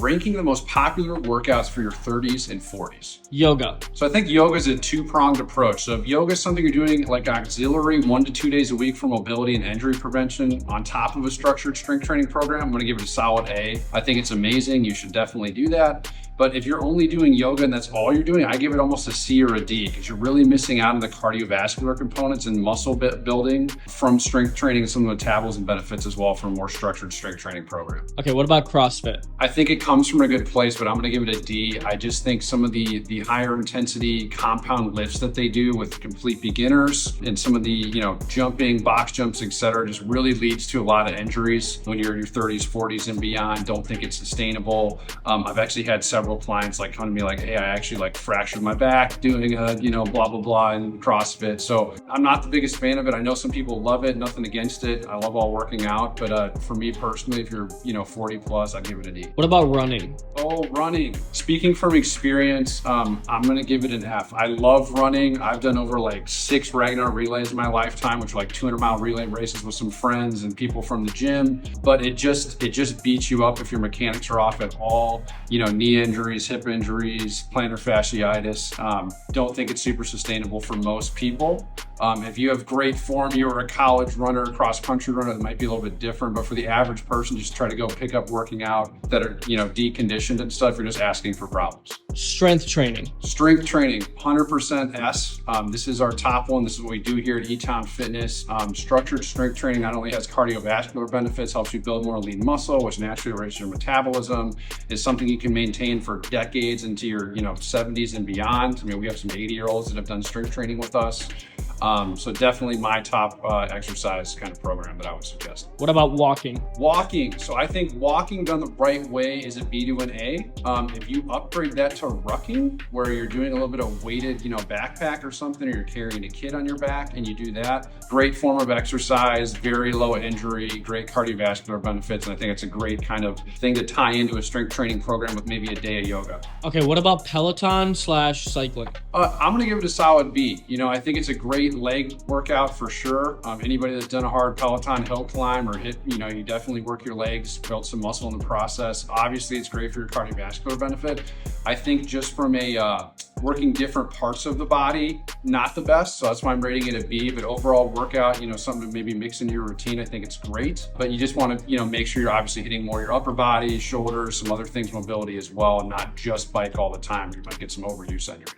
Ranking the most popular workouts for your 30s and 40s. Yoga. So I think yoga is a two-pronged approach. So if yoga is something you're doing like auxiliary 1 to 2 days a week for mobility and injury prevention on top of a structured strength training program, I'm going to give it a solid A. I think it's amazing. You should definitely do that. But if you're only doing yoga and that's all you're doing, I give it almost a C or a D because you're really missing out on the cardiovascular components and muscle building from strength training and some of the metabolism benefits as well from a more structured strength training program. Okay, what about CrossFit? I think it comes from a good place, but I'm going to give it a D. I just think some of the higher intensity compound lifts that they do with complete beginners and some of the, jumping, box jumps, etc., just really leads to a lot of injuries when you're in your 30s, 40s and beyond. Don't think it's sustainable. I've actually had several clients come to me like, hey, I actually fractured my back doing blah, blah, blah in CrossFit. So I'm not the biggest fan of it. I know some people love it, nothing against it. I love all working out, but for me personally, if you're, 40 plus, I'd give it a D. What about running? Oh, running. Speaking from experience, I'm going to give it an F. I love running. I've done over 6 Ragnar relays in my lifetime, which are 200-mile relay races with some friends and people from the gym. But it just beats you up if your mechanics are off at all. Knee injuries, hip injuries, plantar fasciitis. Don't think it's super sustainable for most people. If you have great form, you were a college runner, cross-country runner, that might be a little bit different. But for the average person, just try to go pick up working out that are, deconditioned and stuff. You're just asking for problems. Strength training. Strength training, 100% S. This is our top one. This is what we do here at E-Town Fitness. Structured strength training not only has cardiovascular benefits, helps you build more lean muscle, which naturally raises your metabolism, is something you can maintain for decades into your 70s and beyond. We have some 80-year-olds that have done strength training with us. So definitely my top exercise kind of program that I would suggest. What about walking? Walking. So I think walking done the right way is a B to an A. If you upgrade that to rucking, where you're doing a little bit of weighted, backpack or something, or you're carrying a kid on your back and you do that, great form of exercise, very low injury, great cardiovascular benefits. And I think it's a great kind of thing to tie into a strength training program with maybe a day of yoga. Okay, what about Peloton/cycling? I'm going to give it a solid B. I think it's a great leg workout for sure. Anybody that's done a hard Peloton hill climb or hit, you definitely work your legs, build some muscle in the process. Obviously, it's great for your cardiovascular benefit. I think just from a working different parts of the body, not the best. So that's why I'm rating it a B. But overall workout, something to maybe mix into your routine, I think it's great. But you just want to, make sure you're obviously hitting more your upper body, shoulders, some other things, mobility as well, and not just bike all the time. You might get some overuse on your